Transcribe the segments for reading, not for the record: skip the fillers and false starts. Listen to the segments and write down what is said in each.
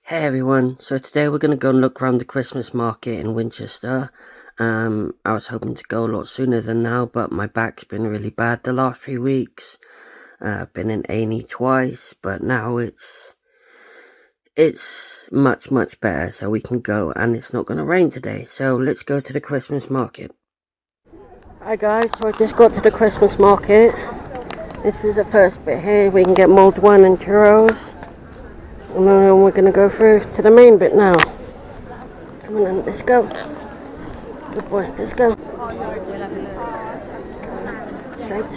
Hey everyone, so today we're going to go and look around the Christmas market in Winchester. I was hoping to go a lot sooner than now, but my back's been really bad the last few weeks. I've been in A&E twice, but now it's much better, so we can go, and it's not going to rain today, so let's go to the Christmas market. Hi guys, so I just got to the Christmas market. This is the first bit here. We can get mulled wine and churros. And then we're going to go through to the main bit now. Come on then, let's go. Good boy, let's go. Straight.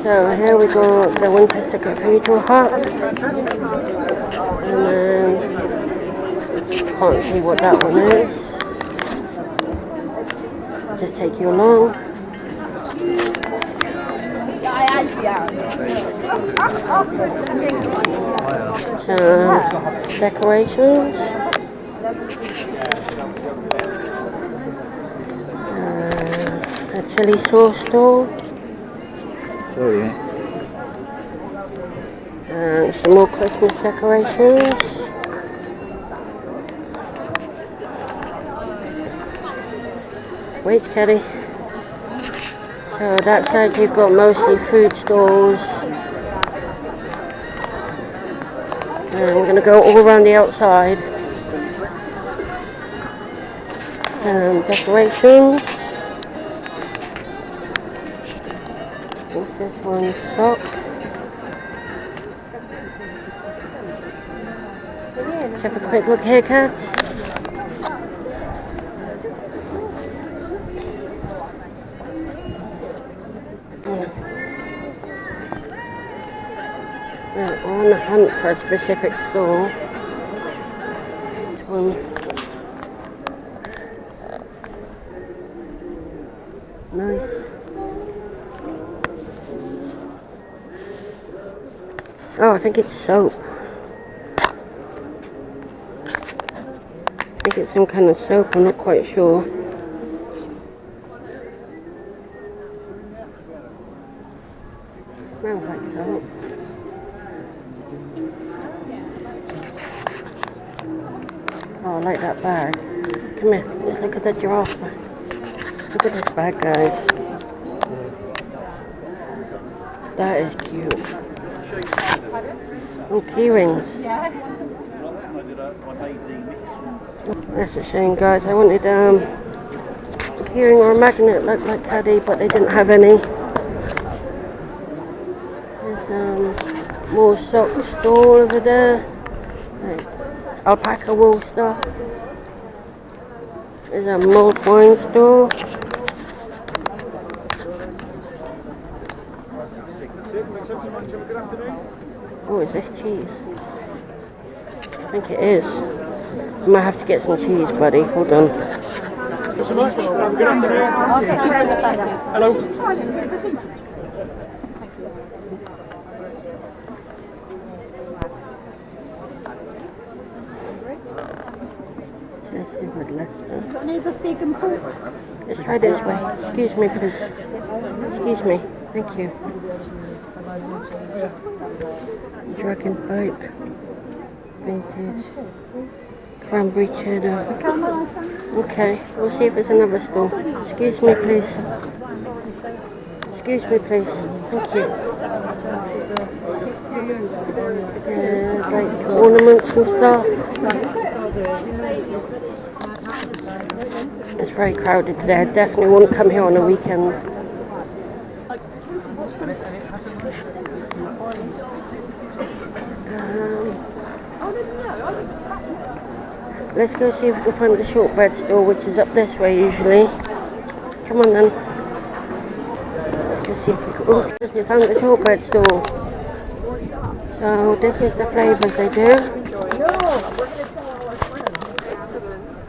So here we go, the Winchester Cathedral hut. And then, can't see what that one is. Just take you along. Decorations. A chili sauce store. Some more Christmas decorations. Wait, Teddy. So that side you've got mostly food stalls. And we're going to go all around the outside. Decorations. What's this one? Socks. Let's have a quick look here, cats. We're on the hunt for a specific store. This one. Nice. Oh, I think it's soap. I think it's some kind of soap, I'm not quite sure. It smells like soap. Oh, I like that bag. Come here, let's look at the giraffe bag. Look at this bag, guys. That is cute. Oh, key rings. That's a shame, guys. I wanted a key ring or a magnet like Teddy, but they didn't have any. There's more sock store over there. Like alpaca wool stuff. There's a mulled wine store. Oh, is this cheese? I think it is. I might have to get some cheese, buddy. Hold on. Hello. Let's try this way. Excuse me, please. Excuse me. Thank you. Dragon boat. Vintage. Cranberry cheddar. Okay, we'll see if there's another store. Excuse me, please. Excuse me, please. Thank you. There's like ornaments and stuff. It's very crowded today. I definitely wouldn't come here on a weekend. Let's go see if we can find the shortbread store, which is up this way usually. Come on then. Let's see if we can. Oh, we found the shortbread store. So this is the flavours they do.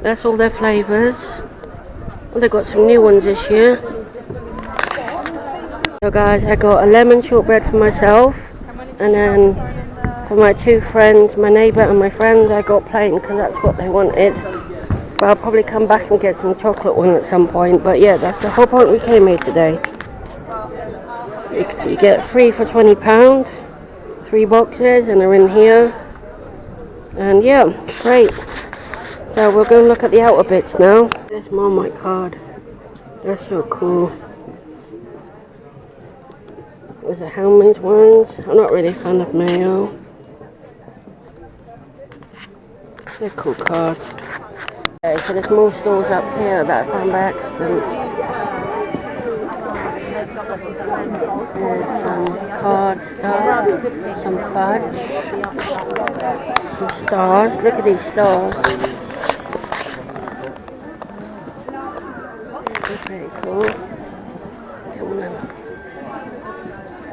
That's all their flavours. Well, they've got some new ones this year. So guys, I got a lemon shortbread for myself, and then for my two friends, my neighbour and my friend, I got plain because that's what they wanted. But I'll probably come back and get some chocolate one at some point. But yeah, that's the whole point we came here today. You get 3 for £20, 3 boxes, and they're in here. And yeah, great. So we're going to look at the outer bits now. There's Marmite card. They're so cool. There's the Hellman's ones. I'm not really a fan of mayo. They're cool cards. Okay, so there's more stores up here that I found by accident. There's some card stuff, some fudge, some stars. Look at these stars. They're pretty cool.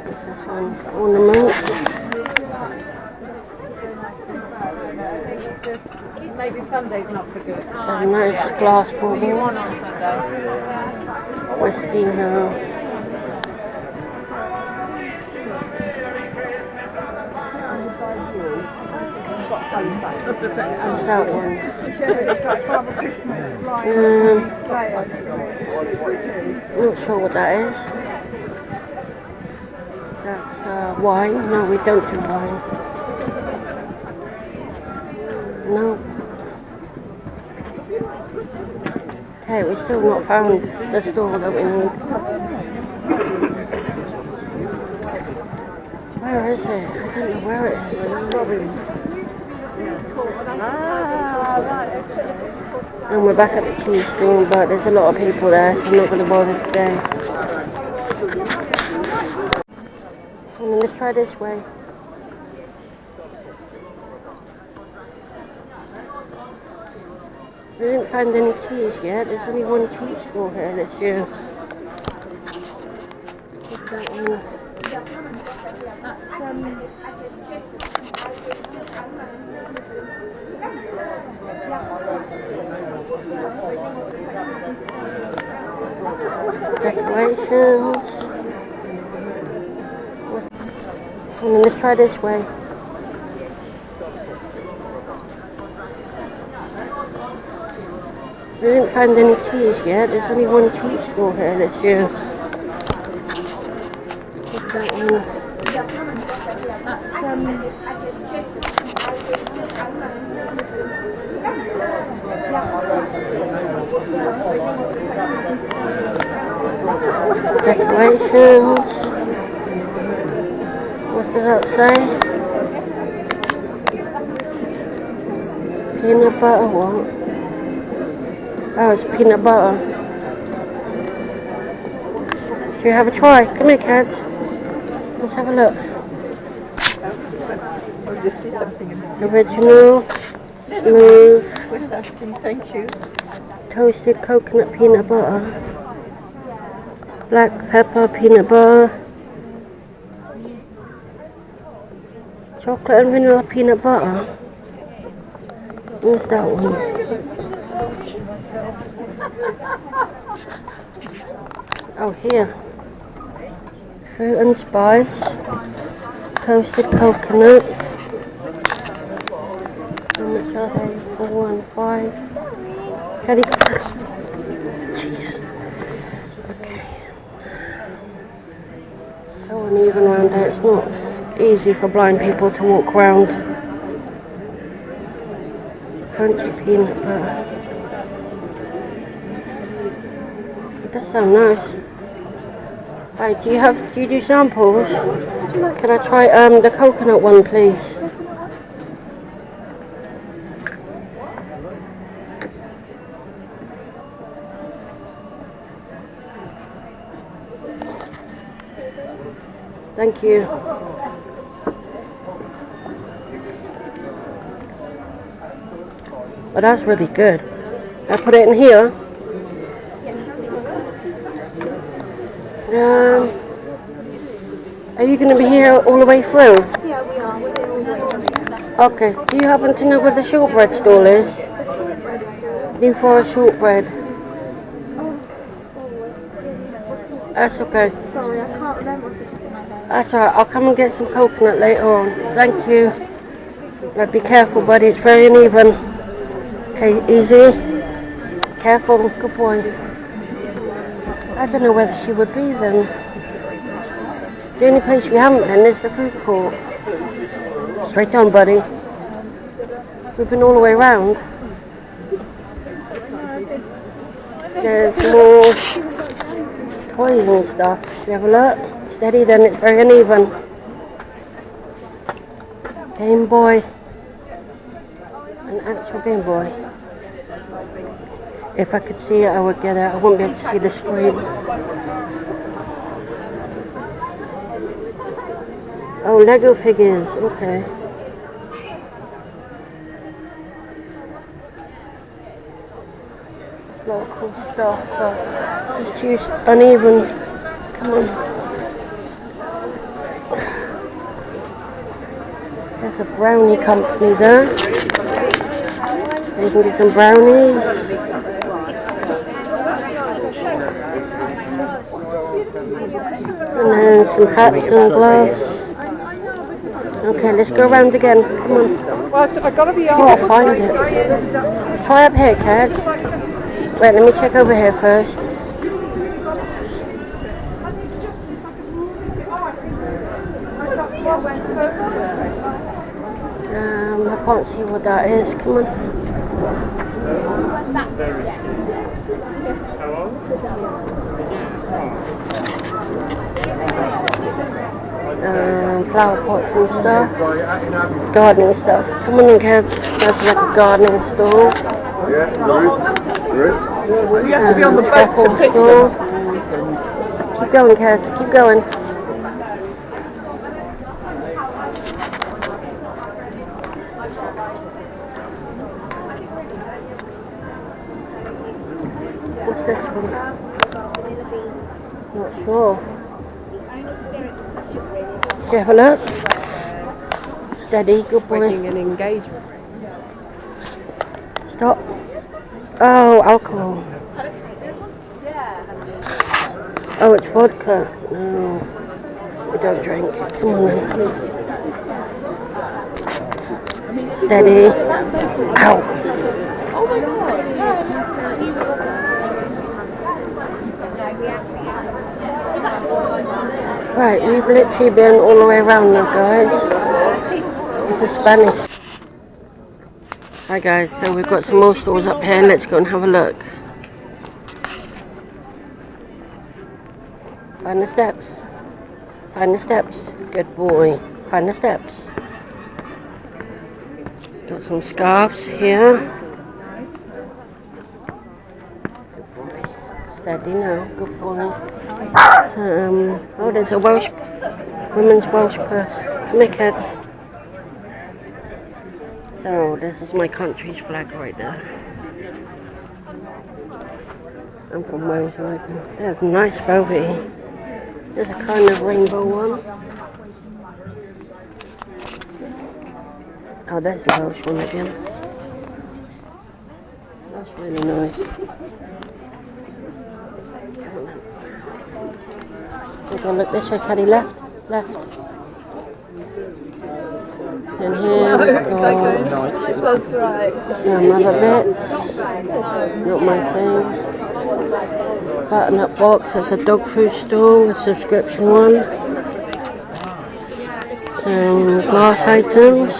What's this one? Ornament. Maybe Sunday's not so good. Some nice glass What do you baubles. want on Sunday? Whiskey now. What's that one? Not sure what that is. That's wine. No, we don't do wine. No. Okay, we still not found the store that we need. Where is it? I don't know where it is. And we're back at the cheese store, but there's a lot of people there, so I'm not going to bother today. And then let's try this way. We didn't find any cheese yet. There's only one cheese store here this year. What's that one? Decorations. And then let's try this way. We didn't find any cheese yet. There's only one cheese store here this year. What's that one? Decorations. What does that say? Peanut butter what? Oh, it's peanut butter. Should we have a try? Come here, kids. Let's have a look. I'll just see something in there. Original, smooth, What's that thing? Thank you. toasted coconut peanut butter, black pepper peanut butter, chocolate and vanilla peanut butter. What's that one? Oh, here. Fruit and spice, toasted coconut. How much are they? 4 and 5. Jeez. Okay. So uneven around here. It's not easy for blind people to walk around. Crunchy peanut butter. It does sound nice. Right, do you do samples? Can I try the coconut one, please? Thank you. Oh, that's really good. I put it in here. Are you going to be here all the way through? Yeah, we are. We're here all the way. Okay. Do you happen to know where the shortbread stall is? New Forest shortbread. That's okay. Sorry, I can't remember off the top of my head. That's alright. I'll come and get some coconut later on. Thank you. Now be careful, buddy. It's very uneven. Okay, easy. Careful. Good boy. I don't know whether she would be then. The only place we haven't been is the food court. Straight on, buddy. We've been all the way around. There's more toys and stuff. Should we have a look? Steady, then it's very uneven. Game Boy. An actual Game Boy. If I could see it, I would get it. I wouldn't be able to see the screen. Oh, Lego figures. Okay. A lot of cool stuff, but it's too uneven. Come on. There's a brownie company there. You can get some brownies. And then some hats and gloves. Okay, let's go around again. Come on. Well, I've got to be Oh, I'll find it. Try up here, Kaz. Wait, let me check over here first. I can't see what that is. Come on. Flower pots and stuff. Gardening stuff. Come on in, Kaz. That's like a gardening store. Yeah, there is. You have to be on the boat to pick store. them. Keep going, Kaz. Keep going. What's this one? Not sure. Do you have a look? Steady, good boy. Wedding and engagement. Stop. Oh, alcohol. Oh, it's vodka. No, we don't drink. Come on then. Steady. Ow. Oh my god. Right, we've literally been all the way around now, guys. This is Spanish. Hi guys, so we've got some more stores up here. Let's go and have a look. Find the steps. Find the steps. Good boy. Find the steps. Got some scarves here. Steady now. Good boy. Oh, there's a women's Welsh purse. Come here, kids. So, this is my country's flag right there. I'm from Wales, right? There's a nice velvety. There's a kind of rainbow one. Oh, there's the Welsh one again. That's really nice. We're going to look this way, Caddy. Left. And here we've got That's right. some other bits. Not my thing. Button up box. That's a dog food store, a subscription one. Some glass items.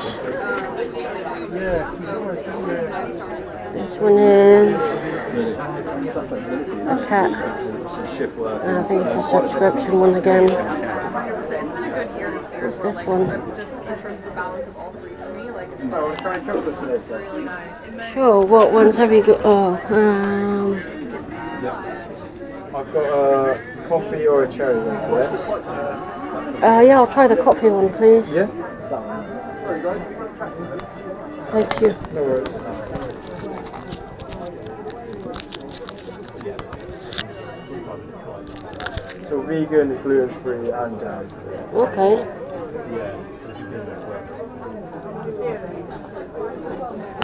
This one is a cat. I think it's a subscription one again. What's this one? Sure, what ones have you got? Oh, I've got a coffee or a cherry one for this. yeah, I'll try the coffee one, please. Yeah? Thank you. No worries. So vegan, gluten free and Okay.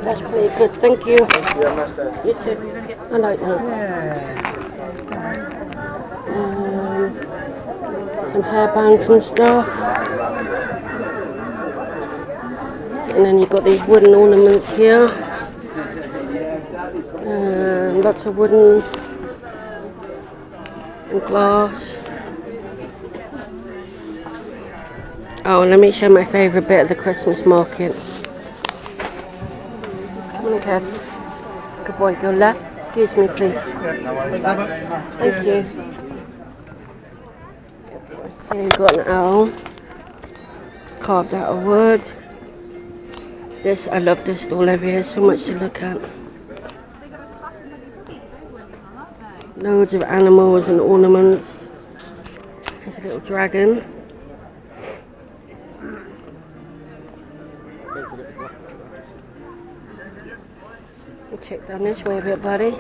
That's pretty good, thank you. yeah, nice day. You too. I like that. Some hairbands and stuff. And then you've got these wooden ornaments here. Lots of wooden and glass. Oh, let me show my favourite bit of the Christmas market. cats. Good boy, go left. Excuse me, please. Thank you. Here you've got an owl. Carved out of wood. This, I love this stall over here. So much to look at. Loads of animals and ornaments. There's a little dragon. We'll check down this way a bit, buddy.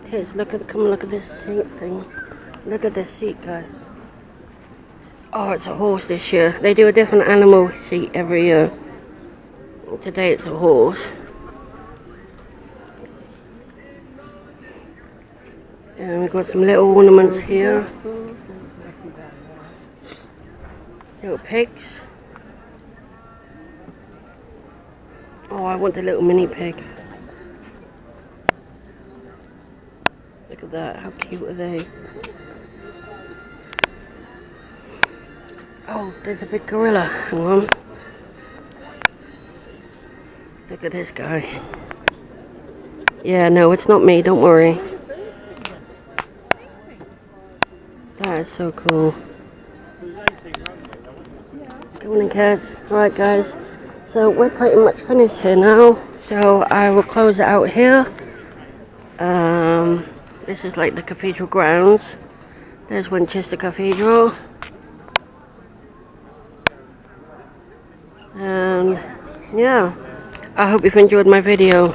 Here's, come look at this seat thing. Look at this seat, guys. Oh, it's a horse this year. They do a different animal seat every year. Today it's a horse. And we've got some little ornaments here. Little pigs. Oh, I want the little mini pig. Look at that, how cute are they? Oh, there's a big gorilla. Hang on. Look at this guy. Yeah, no, it's not me, don't worry. That is so cool. Good morning, cats. Alright, guys. So, we're pretty much finished here now. So, I will close it out here. This is like the cathedral grounds. There's Winchester Cathedral. And, yeah. I hope you've enjoyed my video.